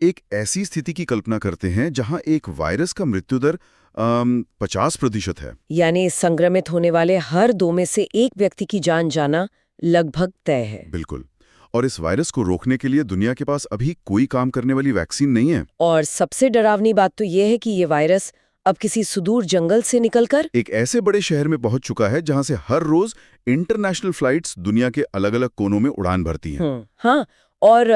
एक ऐसी स्थिति की कल्पना करते हैं जहां एक वायरस का मृत्यु दर 50% है। यानी संक्रमित होने वाले हर 2 में से एक व्यक्ति की जान जाना लगभग तय है। बिल्कुल। और इस वायरस को रोकने के लिए दुनिया के पास अभी कोई काम करने वाली वैक्सीन नहीं है। और सबसे डरावनी बात तो ये है कि ये वायरस अब किसी सुदूर जंगल से निकलकर एक ऐसे बड़े शहर में पहुंच चुका है जहां से हर रोज इंटरनेशनल फ्लाइट्स दुनिया के अलग-अलग कोनों में उड़ान भरती हैं। हाँ, और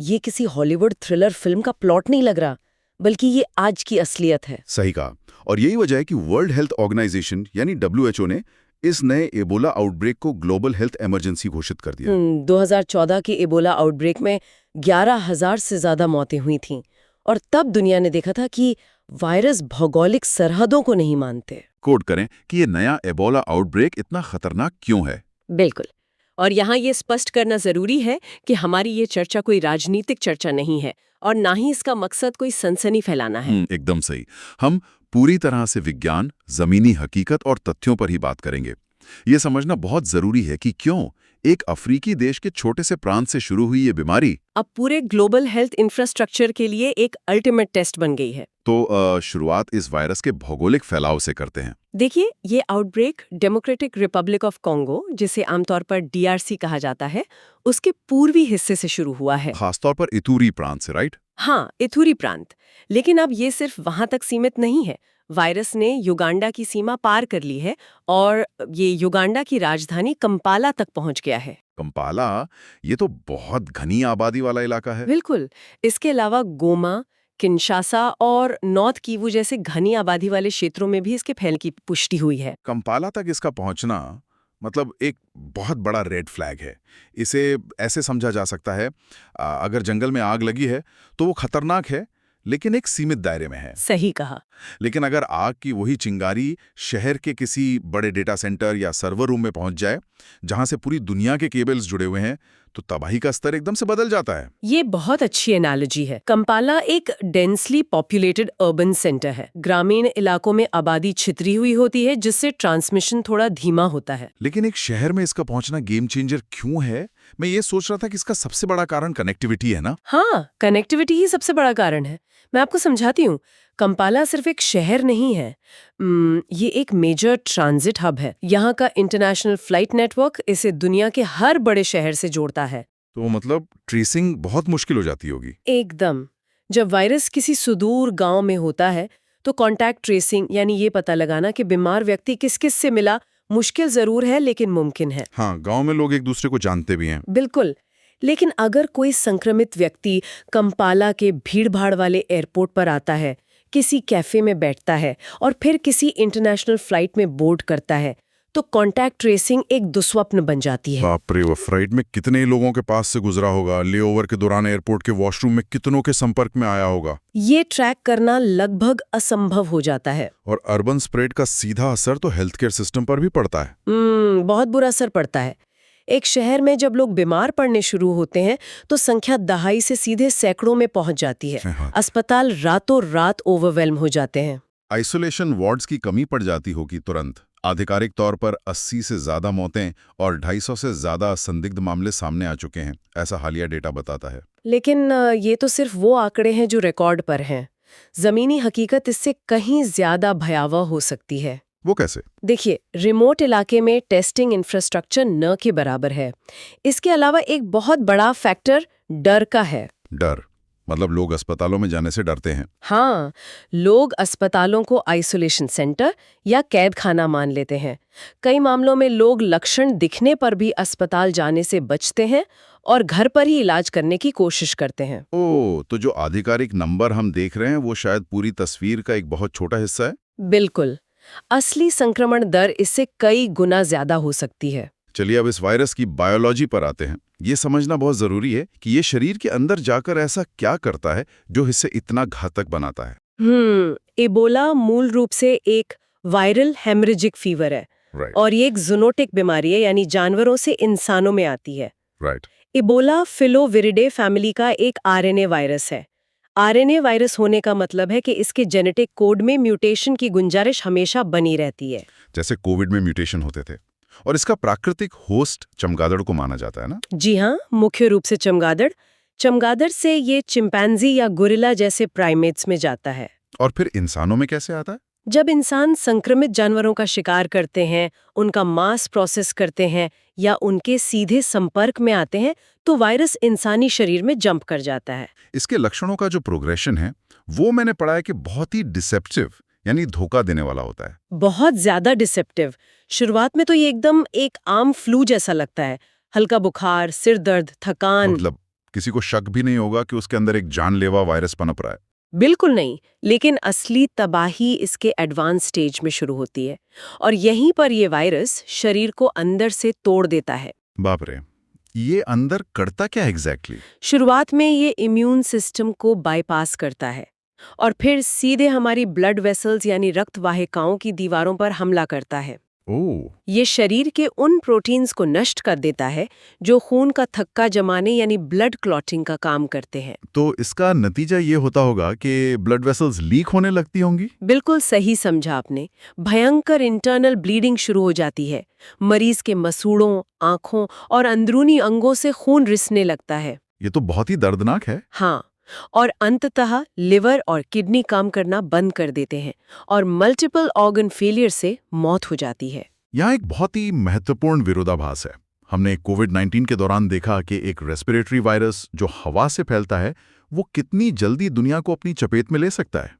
ये किसी हॉलीवुड थ्रिलर फिल्म का प्लॉट नहीं लग रहा, बल्कि ये आज की असलियत है। सही कहा। और यही वजह है कि वर्ल्ड हेल्थ ऑर्गेनाइजेशन यानी WHO ने इस नए एबोला आउटब्रेक को ग्लोबल हेल्थ इमरजेंसी घोषित कर दिया। 2014 के एबोला आउटब्रेक में 11,000 से ज्यादा मौतें हुई थीं, और तब दुनिया ने देखा था कि वायरस भौगोलिक सरहदों को नहीं मानते। कोड करें कि ये नया एबोला आउटब्रेक इतना खतरनाक क्यों है। बिल्कुल। और यहाँ ये स्पष्ट करना जरूरी है कि हमारी ये चर्चा कोई राजनीतिक चर्चा नहीं है और ना ही इसका मकसद कोई सनसनी फैलाना है। एकदम सही। हम पूरी तरह से विज्ञान, जमीनी हकीकत और तथ्यों पर ही बात करेंगे। ये समझना बहुत जरूरी है कि क्यों एक अफ्रीकी देश के छोटे से प्रांत से शुरू हुई ये बीमारी अब पूरे ग्लोबल हेल्थ इंफ्रास्ट्रक्चर के लिए एक अल्टीमेट टेस्ट बन गई है। तो शुरुआत इस वायरस के भौगोलिक फैलाव से करते हैं। देखिए, ये outbreak democratic Republic of Congo, जिसे आमतौर पर DRC कहा जाता है, उसके पूर्वी हिस्से से शुरू हुआ है। खासतौर पर इतूरी प्रांत से, राइट? हाँ, इथूरी प्रांत। लेकिन अब ये सिर्फ वहां तक सीमित नहीं है। वायरस ने युगांडा की सीमा पार कर ली है और ये युगांडा की राजधानी कंपाला तक पहुंच गया है। कंपाला, ये तो बहुत घनी आबादी वाला इलाका है। बिल्कुल। इसके अलावा गोमा, किन्शासा और नॉर्थ कीवू जैसे घनी आबादी वाले क्षेत्रों में भी इसके फैल की पुष्टि हुई है। कंपाला तक इसका पहुंचना मतलब एक बहुत बड़ा रेड फ्लैग है। इसे ऐसे समझा जा सकता है, अगर जंगल में आग लगी है तो वो खतरनाक है, लेकिन एक सीमित दायरे में है। सही कहा। लेकिन अगर आग की वही चिंगारी शहर के किसी बड़े डेटा सेंटर या सर्वर रूम में पहुंच जाए, जहां से पूरी दुनिया के केबल्स जुड़े हुए हैं, तो तबाही का स्तर एकदम से बदल जाता है। ये बहुत अच्छी एनालॉजी है। कंपाला एक डेंसली पॉपुलेटेड अर्बन सेंटर है। ग्रामीण इलाकों में आबादी छितरी हुई होती है, जिससे ट्रांसमिशन थोड़ा धीमा होता है। लेकिन एक शहर में इसका पहुंचना गेम चेंजर क्यों है? मैं ये सोच रहा था कि इसका सबसे बड़ा कारण कनेक्टिविटी है ना? हाँ, कनेक्टिविटी ही सबसे बड़ा कारण है। मैं आपको समझाती हूँ। कंपाला सिर्फ एक शहर नहीं है, ये एक मेजर ट्रांजिट हब है। यहाँ का इंटरनेशनल फ्लाइट नेटवर्क इसे दुनिया के हर बड़े शहर से जोड़ता है। तो मतलब ट्रेसिंग बहुत मुश्किल हो जाती होगी। एकदम। जब वायरस किसी सुदूर गांव में होता है, तो कॉन्टैक्ट ट्रेसिंग यानी ये पता लगाना कि बीमार व्यक्ति किस किस से मिला, मुश्किल जरूर है लेकिन मुमकिन है। हाँ, गांव में लोग एक दूसरे को जानते भी हैं। बिल्कुल। लेकिन अगर कोई संक्रमित व्यक्ति कंपाला के भीड़-भाड़ वाले एयरपोर्ट पर आता है, किसी कैफे में बैठता है और फिर किसी इंटरनेशनल फ्लाइट में बोर्ड करता है, तो कॉन्टैक्ट ट्रेसिंग एक दुस्वप्न बन जाती है। बाप रे, वो फ्लाइट में कितने लोगों के पास से गुजरा होगा, लेओवर के दौरान एयरपोर्ट के वॉशरूम में कितनों के संपर्क में आया होगा। ये ट्रैक करना लगभग असंभव हो जाता है। और अर्बन स्प्रेड का सीधा असर तो हेल्थ केयर सिस्टम पर भी पड़ता है। बहुत बुरा असर पड़ता है। एक शहर में जब लोग बीमार पड़ने शुरू होते हैं, तो संख्या दहाई से सीधे सैकड़ों में पहुंच जाती है। हाँ। अस्पताल रातों रात ओवरवेल्म हो जाते हैं। आइसोलेशन वार्ड्स की कमी पड़ जाती होगी तुरंत। आधिकारिक तौर पर 80 से ज्यादा मौतें और 250 से ज्यादा संदिग्ध मामले सामने आ चुके हैं, ऐसा हालिया डेटा बताता है। लेकिन ये तो सिर्फ वो आंकड़े हैं जो रिकॉर्ड पर हैं। जमीनी हकीकत इससे कहीं ज्यादा भयावह हो सकती है। वो कैसे? देखिए, रिमोट इलाके में टेस्टिंग इंफ्रास्ट्रक्चर न के बराबर है। इसके अलावा एक बहुत बड़ा फैक्टर डर का है। डर मतलब लोग अस्पतालों में जाने से डरते हैं। हाँ, लोग अस्पतालों को आइसोलेशन सेंटर या कैद खाना मान लेते हैं। कई मामलों में लोग लक्षण दिखने पर भी अस्पताल जाने से बचते हैं और घर पर ही इलाज करने की कोशिश करते हैं। ओह, तो जो आधिकारिक नंबर हम देख रहे हैं वो शायद पूरी तस्वीर का एक बहुत छोटा हिस्सा है। बिल्कुल। असली संक्रमण दर इससे कई गुना ज्यादा हो सकती है। चलिए अब इस वायरस की बायोलॉजी पर आते हैं। ये समझना बहुत जरूरी है कि ये शरीर के अंदर जाकर ऐसा क्या करता है जो इसे इतना घातक बनाता है। एबोला मूल रूप से एक वायरल हेमरेजिक फीवर है। राइट। और ये एक जूनोटिक बीमारी है, यानी जानवरों से इंसानों में आती है। राइट। एबोला फिलोविरिडे फैमिली का एक आरएनए वायरस है। आरएनए वायरस होने का मतलब है कि इसके जेनेटिक कोड में म्यूटेशन की गुंजाइश हमेशा बनी रहती है। जैसे कोविड में म्यूटेशन होते थे। और इसका प्राकृतिक होस्ट चमगादड़ को माना जाता है ना? जी हाँ, मुख्य रूप से चमगादड़। चमगादड़ से ये चिंपैंजी या गोरिल्ला जैसे प्राइमेट्स में जाता है। और फिर इंसानों में कैसे आता है? जब इंसान संक्रमित जानवरों का शिकार करते हैं, उनका मांस प्रोसेस करते हैं या उनके सीधे संपर्क में आते हैं, तो वायरस इंसानी शरीर में जंप कर जाता है। इसके लक्षणों का जो प्रोग्रेशन है वो मैंने पढ़ा है कि बहुत ही डिसेप्टिव यानी धोखा देने वाला होता है। बहुत ज्यादा डिसेप्टिव। शुरुआत में तो ये एकदम एक आम फ्लू जैसा लगता है। हल्का बुखार, सिर दर्द, थकान। मतलब किसी को शक भी नहीं होगा कि उसके अंदर एक जानलेवा वायरस पनप रहा है। बिल्कुल नहीं, लेकिन असली तबाही इसके एडवांस स्टेज में शुरू होती है और यहीं पर ये वायरस शरीर को अंदर से तोड़ देता है। बाप रे, ये अंदर करता क्या एग्जैक्टली? शुरुआत में ये इम्यून सिस्टम को बाईपास करता है और फिर सीधे हमारी ब्लड वेसल्स यानी रक्त वाहिकाओं की दीवारों पर हमला करता है। ओह, ये शरीर के उन प्रोटीन्स को नष्ट कर देता है जो खून का थक्का जमाने यानी ब्लड क्लॉटिंग का काम करते हैं। तो इसका नतीजा ये होता होगा कि ब्लड वेसल्स लीक होने लगती होंगी? बिल्कुल सही समझा आपने। भयंकर इंटरनल ब्लीडिंग शुरू हो जाती है। मरीज के मसूड़ों, आंखों और अंदरूनी अंगों से खून रिसने लगता है। ये तो बहुत ही दर्दनाक है। हाँ, और अंततः लिवर और किडनी काम करना बंद कर देते हैं और मल्टीपल ऑर्गन फेलियर से मौत हो जाती है। यहाँ एक बहुत ही महत्वपूर्ण विरोधाभास है। हमने कोविड-19 के दौरान देखा कि एक रेस्पिरेटरी वायरस जो हवा से फैलता है वो कितनी जल्दी दुनिया को अपनी चपेट में ले सकता है।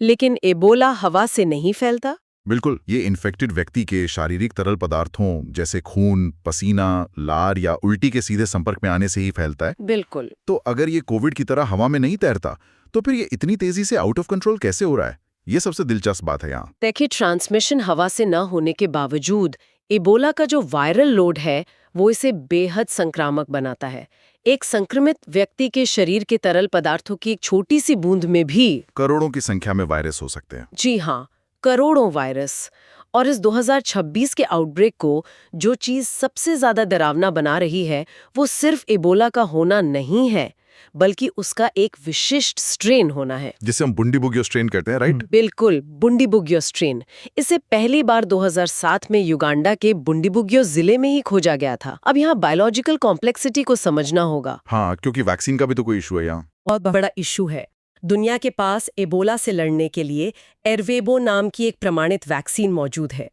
लेकिन एबोला हवा से नहीं फैलता। बिल्कुल, ये इन्फेक्टेड व्यक्ति के शारीरिक तरल पदार्थों जैसे खून, पसीना, लार या उल्टी के सीधे संपर्क में आने से ही फैलता है। बिल्कुल। तो अगर ये कोविड की तरह हवा में नहीं तैरता तो फिर ये इतनी तेजी से आउट ऑफ कंट्रोल कैसे हो रहा है? ये सबसे दिलचस्प बात है यहाँ। देखिए, ट्रांसमिशन हवा से न होने के बावजूद एबोला का जो वायरल लोड है वो इसे बेहद संक्रामक बनाता है। एक संक्रमित व्यक्ति के शरीर के तरल पदार्थों की एक छोटी सी बूंद में भी करोड़ों की संख्या में वायरस हो सकते हैं। जी हाँ, करोड़ों वायरस। और इस 2026 के आउटब्रेक को जो चीज सबसे ज्यादा डरावना बना रही है वो सिर्फ एबोला का होना नहीं है, बल्कि उसका एक विशिष्ट स्ट्रेन होना है, जिसे हम बुंडीबुगियो स्ट्रेन कहते हैं, राइट? बिल्कुल, बुंडीबुगियो स्ट्रेन। इसे पहली बार 2007 में युगांडा के बुंडीबुगियो जिले में ही खोजा गया था। अब यहाँ बायोलॉजिकल कॉम्प्लेक्सिटी को समझना होगा। हाँ, क्योंकि वैक्सीन का भी तो कोई इशू है यहाँ। बहुत बड़ा इशू है। दुनिया के पास एबोला से लड़ने के लिए एरवेबो नाम की एक प्रमाणित वैक्सीन मौजूद है,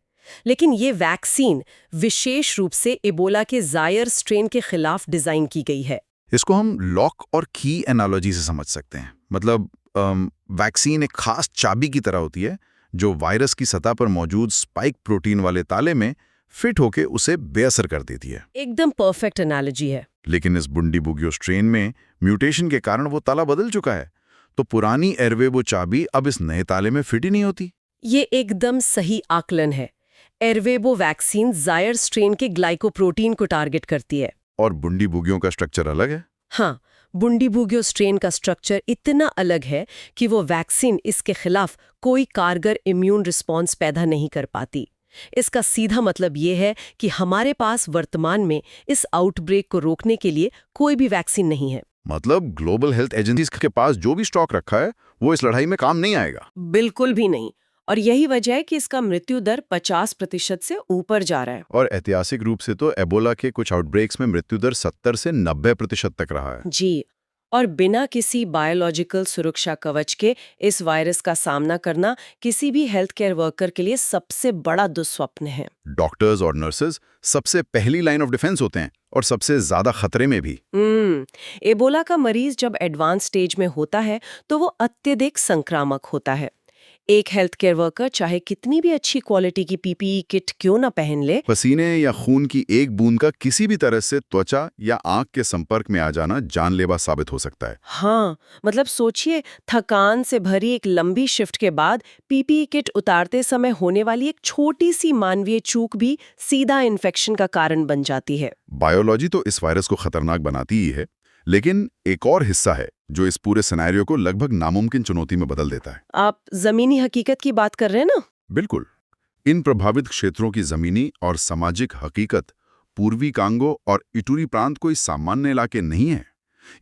लेकिन ये वैक्सीन विशेष रूप से एबोला के जायर स्ट्रेन के खिलाफ डिजाइन की गई है। इसको हम लॉक और की एनालॉजी से समझ सकते हैं। मतलब वैक्सीन एक खास चाबी की तरह होती है जो वायरस की सतह पर मौजूद स्पाइक प्रोटीन वाले ताले में फिट होके उसे बेअसर कर देती है। एकदम परफेक्ट एनालॉजी है। लेकिन इस बुंडीबुगियो स्ट्रेन में म्यूटेशन के कारण वो ताला बदल चुका है, तो पुरानी एरवेबो चाबी अब इस नए ताले में फिट ही नहीं होती। ये एकदम सही आकलन है। एरवेबो वैक्सीन जायर स्ट्रेन के ग्लाइकोप्रोटीन को टारगेट करती है और बुंडीबुगियो का स्ट्रक्चर अलग है। हाँ, बुंडीबुगियो स्ट्रेन का स्ट्रक्चर इतना अलग है कि वो वैक्सीन इसके खिलाफ कोई कारगर इम्यून रिस्पॉन्स पैदा नहीं कर पाती। इसका सीधा मतलब ये है कि हमारे पास वर्तमान में इस आउटब्रेक को रोकने के लिए कोई भी वैक्सीन नहीं है। मतलब ग्लोबल हेल्थ एजेंसीज के पास जो भी स्टॉक रखा है वो इस लड़ाई में काम नहीं आएगा। बिल्कुल भी नहीं। और यही वजह है कि इसका मृत्यु दर 50% से ऊपर जा रहा है। और ऐतिहासिक रूप से तो एबोला के कुछ आउटब्रेक्स में मृत्यु दर 70 से 90% तक रहा है। जी, और बिना किसी बायोलॉजिकल सुरक्षा कवच के इस वायरस का सामना करना किसी भी हेल्थ केयर वर्कर के लिए सबसे बड़ा दुस्वप्न है। डॉक्टर्स और नर्सेज सबसे पहली लाइन ऑफ डिफेंस होते हैं और सबसे ज्यादा खतरे में भी। एबोला का मरीज जब एडवांस स्टेज में होता है तो वो अत्यधिक संक्रामक होता है। एक हेल्थ केयर वर्कर चाहे कितनी भी अच्छी क्वालिटी की पीपीई किट क्यों ना पहन ले, पसीने या खून की एक बूंद का किसी भी तरह से त्वचा या आंख के संपर्क में आ जाना जानलेवा साबित हो सकता है। हाँ, मतलब सोचिए, थकान से भरी एक लंबी शिफ्ट के बाद पीपीई किट उतारते समय होने वाली एक छोटी सी मानवीय चूक भी सीधा इन्फेक्शन का कारण बन जाती है। बायोलॉजी तो इस वायरस को खतरनाक बनाती ही है, लेकिन एक और हिस्सा है जो इस पूरे सिनेरियो को लगभग नामुमकिन चुनौती में बदल देता है। आप जमीनी हकीकत की बात कर रहे हैं ना? बिल्कुल। इन प्रभावित क्षेत्रों की जमीनी और सामाजिक हकीकत पूर्वी कांगो और इटूरी प्रांत कोई सामान्य इलाके नहीं है।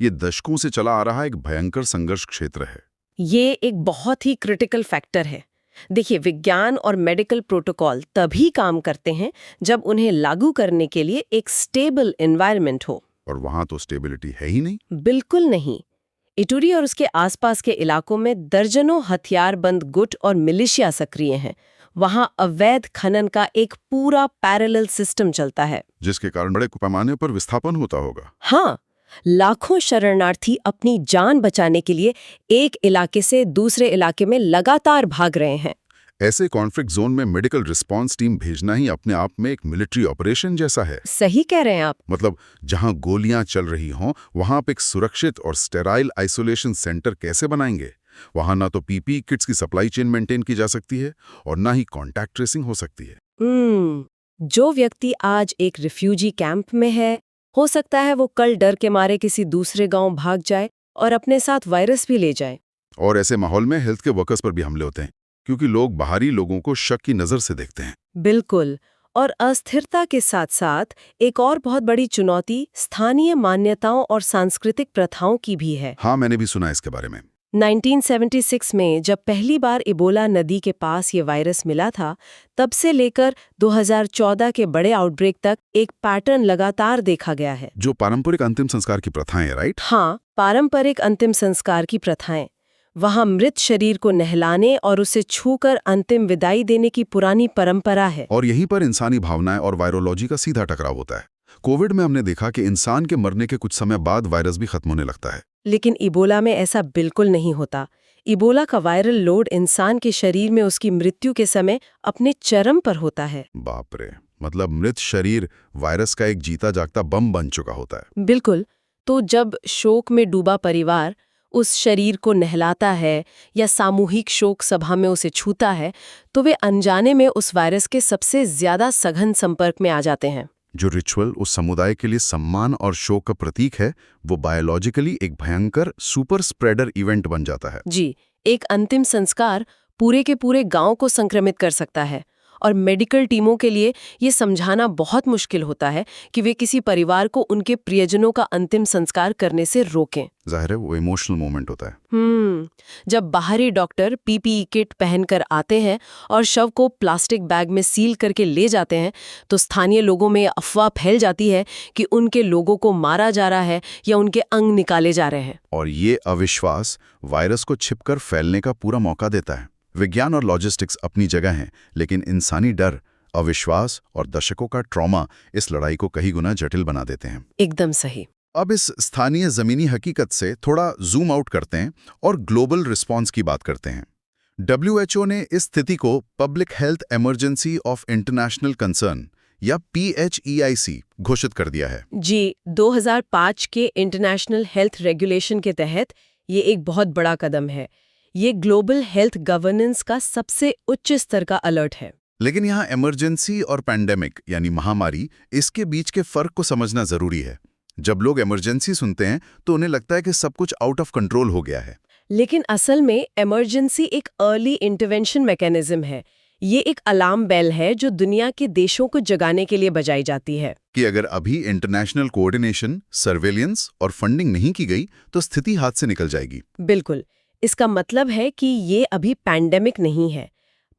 ये दशकों से चला आ रहा एक भयंकर संघर्ष क्षेत्र है। ये एक बहुत ही क्रिटिकल फैक्टर है। देखिए, विज्ञान और मेडिकल प्रोटोकॉल तभी काम करते हैं जब उन्हें लागू करने के लिए एक स्टेबल एनवायरनमेंट हो। और वहां तो स्टेबिलिटी है ही नहीं। बिल्कुल नहीं। इटूरी और उसके आसपास के इलाकों में दर्जनों हथियारबंद गुट और मिलिशिया सक्रिय हैं। वहां अवैध खनन का एक पूरा पैरेलल सिस्टम चलता है। जिसके कारण बड़े पैमाने पर विस्थापन होता होगा। हाँ, लाखों शरणार्थी अपनी जान बचाने के लिए एक इलाके से दूसरे इलाके में लगातार भाग रहे हैं। ऐसे कॉन्फ्लिक्ट जोन में मेडिकल रिस्पांस टीम भेजना ही अपने आप में एक मिलिट्री ऑपरेशन जैसा है। सही कह रहे हैं आप। मतलब जहां गोलियां चल रही हों वहां आप एक सुरक्षित और स्टेराइल आइसोलेशन सेंटर कैसे बनाएंगे? वहां ना तो पीपी किट्स की सप्लाई चेन मेंटेन की जा सकती है और ना ही कॉन्टैक्ट ट्रेसिंग हो सकती है। जो व्यक्ति आज एक रिफ्यूजी कैंप में है, हो सकता है वो कल डर के मारे किसी दूसरे गांव भाग जाए और अपने साथ वायरस भी ले जाए। और ऐसे माहौल में हेल्थ के वर्कर्स पर भी हमले होते हैं, क्योंकि लोग बाहरी लोगों को शक की नजर से देखते हैं। बिल्कुल। और अस्थिरता के साथ साथ एक और बहुत बड़ी चुनौती स्थानीय मान्यताओं और सांस्कृतिक प्रथाओं की भी है। हाँ, मैंने भी सुना इसके बारे में। 1976 में जब पहली बार इबोला नदी के पास ये वायरस मिला था, तब से लेकर 2014 के बड़े आउटब्रेक तक एक पैटर्न लगातार देखा गया है। जो पारंपरिक अंतिम संस्कार की प्रथाएं हैं, राइट? हाँ, पारंपरिक अंतिम संस्कार की प्रथाएं। वहाँ मृत शरीर को नहलाने और उसे छूकर अंतिम विदाई देने की पुरानी परंपरा है। और यहीं पर इंसानी भावनाएं और वायरोलॉजी का सीधा टकराव होता है। कोविड में हमने देखा कि इंसान के मरने के कुछ समय बाद वायरस भी खत्म होने लगता है। लेकिन इबोला में ऐसा बिल्कुल नहीं होता। इबोला का वायरल लोड इंसान के शरीर में उसकी मृत्यु के समय अपने चरम पर होता है। बाप रे, मतलब मृत शरीर वायरस का एक जीता जागता बम बन चुका होता है। बिल्कुल। तो जब शोक में डूबा परिवार उस शरीर को नहलाता है या सामूहिक शोक सभा में उसे छूता है, तो वे अनजाने में उस वायरस के सबसे ज्यादा सघन संपर्क में आ जाते हैं। जो रिचुअल उस समुदाय के लिए सम्मान और शोक का प्रतीक है, वो बायोलॉजिकली एक भयंकर सुपर स्प्रेडर इवेंट बन जाता है। जी, एक अंतिम संस्कार पूरे के पूरे गांव को संक्रमित कर सकता है। और मेडिकल टीमों के लिए ये समझाना बहुत मुश्किल होता है कि वे किसी परिवार को उनके प्रियजनों का अंतिम संस्कार करने से रोकें। जाहिर है वो इमोशनल मोमेंट होता है। जब बाहरी डॉक्टर पीपीई किट पहनकर आते हैं और शव को प्लास्टिक बैग में सील करके ले जाते हैं, तो स्थानीय लोगों में अफवाह फैल जाती है कि उनके लोगों को मारा जा रहा है या उनके अंग निकाले जा रहे हैं। और ये अविश्वास वायरस को छिपकर फैलने का पूरा मौका देता है। विज्ञान और लॉजिस्टिक्स अपनी जगह हैं, लेकिन इंसानी डर, अविश्वास और दशकों का ट्रॉमा इस लड़ाई को कई गुना जटिल बना देते हैं। एकदम सही। अब इस स्थानीय जमीनी हकीकत से थोड़ा जूम आउट करते हैं और ग्लोबल रिस्पॉन्स की बात करते हैं। WHO ने इस स्थिति को public health emergency of international concern या PHEIC घोषित कर दिया है। जी, 2005 के इंटरनेशनल हेल्थ रेगुलेशन के तहत ये एक बहुत बड़ा कदम है। ये ग्लोबल हेल्थ गवर्नेंस का सबसे उच्च स्तर का अलर्ट है। लेकिन यहाँ इमरजेंसी और पैंडेमिक यानी महामारी, इसके बीच के फर्क को समझना जरूरी है। जब लोग इमरजेंसी सुनते हैं तो उन्हें लगता है कि सब कुछ आउट ऑफ कंट्रोल हो गया है। लेकिन असल में इमरजेंसी एक अर्ली इंटरवेंशन मैकेनिज्म है। ये एक अलार्म बेल है जो दुनिया के देशों को जगाने के लिए बजाई जाती है कि अगर अभी इंटरनेशनल कोऑर्डिनेशन, सर्वेलियंस और फंडिंग नहीं की गई तो स्थिति हाथ से निकल जाएगी। बिल्कुल। इसका मतलब है कि ये अभी पैंडेमिक नहीं है।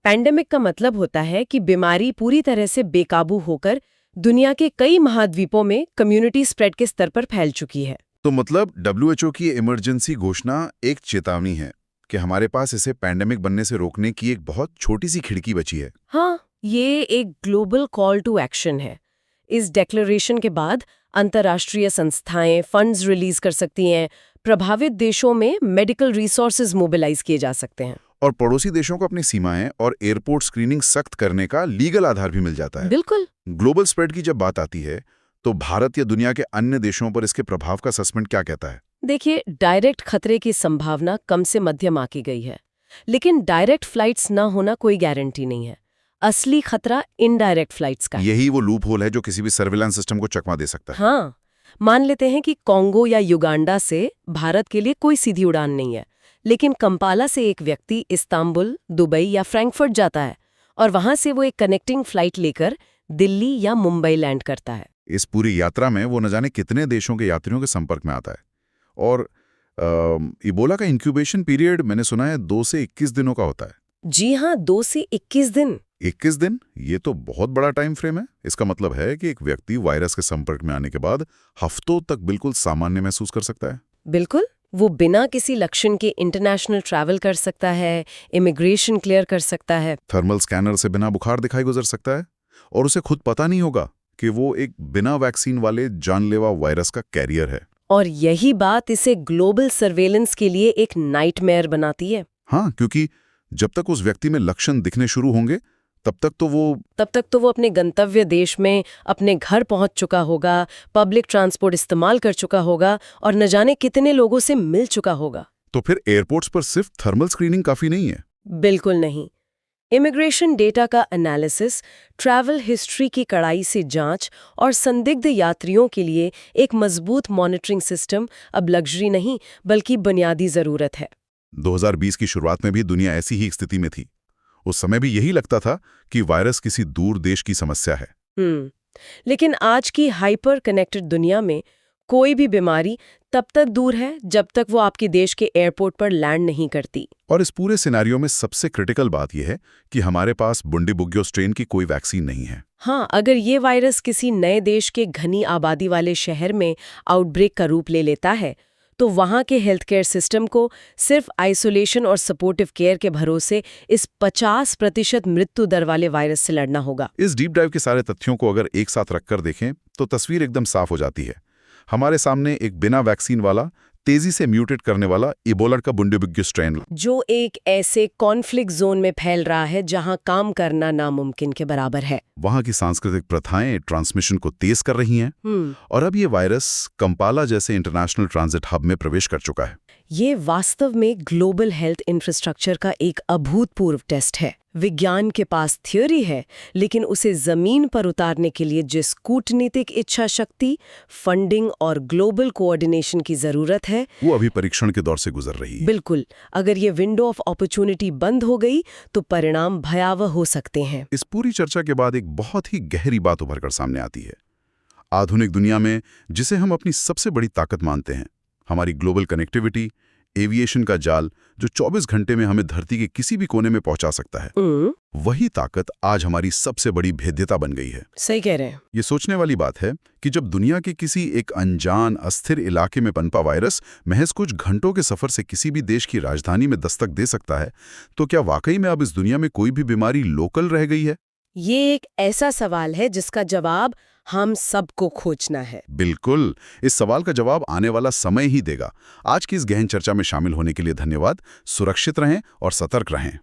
पैंडेमिक का मतलब होता है कि बीमारी पूरी तरह से बेकाबू होकर दुनिया के कई महाद्वीपों में कम्युनिटी स्प्रेड के स्तर पर फैल चुकी है। तो मतलब WHO की इमरजेंसी घोषणा एक चेतावनी है कि हमारे पास इसे पैंडेमिक बनने से रोकने की एक बहुत छोटी सी खिड़की बची है। हाँ, ये एक ग्लोबल कॉल टू एक्शन है। इस डिक्लेरेशन के बाद अंतर्राष्ट्रीय संस्थाएं फंड्स रिलीज कर सकती हैं, प्रभावित देशों में मेडिकल रिसोर्सेज मोबिलाइज किए जा सकते हैं और पड़ोसी देशों को अपनी सीमाएं और एयरपोर्ट स्क्रीनिंग सख्त करने का लीगल आधार भी मिल जाता है। बिल्कुल। ग्लोबल स्प्रेड की जब बात आती है तो भारत या दुनिया के अन्य देशों पर इसके प्रभाव का असेसमेंट क्या कहता है? देखिए, डायरेक्ट खतरे की संभावना कम से मध्यम आकी गई है, लेकिन डायरेक्ट फ्लाइट्स ना होना कोई गारंटी नहीं है। असली खतरा इनडायरेक्ट फ्लाइट्स का है। यही वो लूप होल है जो किसी भी सर्विलांस सिस्टम को चकमा दे सकता है। हाँ, मान लेते हैं कि कांगो या युगांडा से भारत के लिए कोई सीधी उड़ान नहीं है, लेकिन कंपाला से एक व्यक्ति इस्तांबुल, दुबई या फ्रैंकफर्ट जाता है और वहां से वो एक कनेक्टिंग फ्लाइट लेकर दिल्ली या मुंबई लैंड करता है। इस पूरी यात्रा में वो न जाने कितने देशों के यात्रियों के संपर्क में आता है। और इबोला का इंक्यूबेशन पीरियड मैंने सुना है 2 से 21 दिनों का होता है। जी हाँ, 2 से 21 दिन। 21 दिन? ये तो बहुत बड़ा टाइम फ्रेम है। इसका मतलब है कि एक व्यक्ति वायरस के संपर्क में आने के बाद हफ्तों तक बिल्कुल सामान्य महसूस कर सकता है। बिल्कुल, वो बिना किसी लक्षण के इंटरनेशनल ट्रैवल कर सकता है, इमिग्रेशन क्लियर कर सकता है। थर्मल स्कैनर से बिना बुखार दिखाई गुजर सकता है और उसे खुद पता नहीं होगा कि वो एक बिना वैक्सीन वाले जानलेवा वायरस का कैरियर है। और यही बात इसे ग्लोबल सर्वेलेंस के लिए एक नाइटमेयर बनाती है। हाँ, क्योंकि जब तक उस व्यक्ति में लक्षण दिखने शुरू होंगे तब तक तो वो अपने गंतव्य देश में अपने घर पहुंच चुका होगा, पब्लिक ट्रांसपोर्ट इस्तेमाल कर चुका होगा और न जाने कितने लोगों से मिल चुका होगा। तो फिर एयरपोर्ट्स पर सिर्फ थर्मल स्क्रीनिंग काफी नहीं है? बिल्कुल नहीं। इमिग्रेशन डेटा का एनालिसिस, ट्रैवल हिस्ट्री की कड़ाई से जांच और संदिग्ध यात्रियों के लिए एक मजबूत मॉनिटरिंग सिस्टम अब लग्जरी नहीं बल्कि बुनियादी जरूरत है। 2020 की शुरुआत में भी दुनिया ऐसी ही स्थिति में थी। उस समय भी यही लगता था कि वायरस किसी दूर देश की समस्या है। लेकिन आज की हाइपर कनेक्टेड दुनिया में कोई भी बीमारी तब तक दूर है जब तक वो आपके देश के एयरपोर्ट पर लैंड नहीं करती। और इस पूरे सिनेरियो में सबसे क्रिटिकल बात यह है कि हमारे पास बुंडीबुग्यो स्ट्रेन की कोई वैक्सीन नहीं है। हाँ, अगर ये वायरस किसी नए देश के घनी आबादी वाले शहर में आउटब्रेक का रूप ले लेता है तो वहाँ के हेल्थ केयर सिस्टम को सिर्फ आइसोलेशन और सपोर्टिव केयर के भरोसे इस 50% मृत्यु दर वाले वायरस से लड़ना होगा। इस डीप डाइव के सारे तथ्यों को अगर एक साथ रखकर देखें तो तस्वीर एकदम साफ हो जाती है। हमारे सामने एक बिना वैक्सीन वाला, तेजी से म्यूटेट करने वाला इबोला का बुंडीबुग्यो स्ट्रेन, जो एक ऐसे कॉन्फ्लिक्ट जोन में फैल रहा है जहां काम करना नामुमकिन के बराबर है। वहां की सांस्कृतिक प्रथाएं ट्रांसमिशन को तेज कर रही हैं और अब ये वायरस कंपाला जैसे इंटरनेशनल ट्रांजिट हब में प्रवेश कर चुका है। ये वास्तव में ग्लोबल हेल्थ इंफ्रास्ट्रक्चर का एक अभूतपूर्व टेस्ट है। विज्ञान के पास थ्योरी है, लेकिन उसे जमीन पर उतारने के लिए जिस कूटनीतिक इच्छा शक्ति, फंडिंग और ग्लोबल कोऑर्डिनेशन की जरूरत है, वो अभी परीक्षण के दौर से गुजर रही है। बिल्कुल, अगर ये विंडो ऑफ अपॉर्चुनिटी बंद हो गई तो परिणाम भयावह हो सकते हैं। इस पूरी चर्चा के बाद एक बहुत ही गहरी बात उभर कर सामने आती है। आधुनिक दुनिया में जिसे हम अपनी सबसे बड़ी ताकत मानते हैं, हमारी ग्लोबल कनेक्टिविटी, एविएशन का जाल जो 24 घंटे में हमें धरती के किसी भी कोने में पहुंचा सकता है, वही ताकत आज हमारी सबसे बड़ी भेद्यता बन गई है। सही कह रहे हैं। ये सोचने वाली बात है कि जब दुनिया के किसी एक अनजान अस्थिर इलाके में पनपा वायरस महज कुछ घंटों के सफर से किसी भी देश की राजधानी में दस्तक दे सकता है, तो क्या वाकई में अब इस दुनिया में कोई भी बीमारी लोकल रह गई है? ये एक ऐसा सवाल है जिसका जवाब हम सबको खोजना है। बिल्कुल, इस सवाल का जवाब आने वाला समय ही देगा। आज की इस गहन चर्चा में शामिल होने के लिए धन्यवाद। सुरक्षित रहें और सतर्क रहें।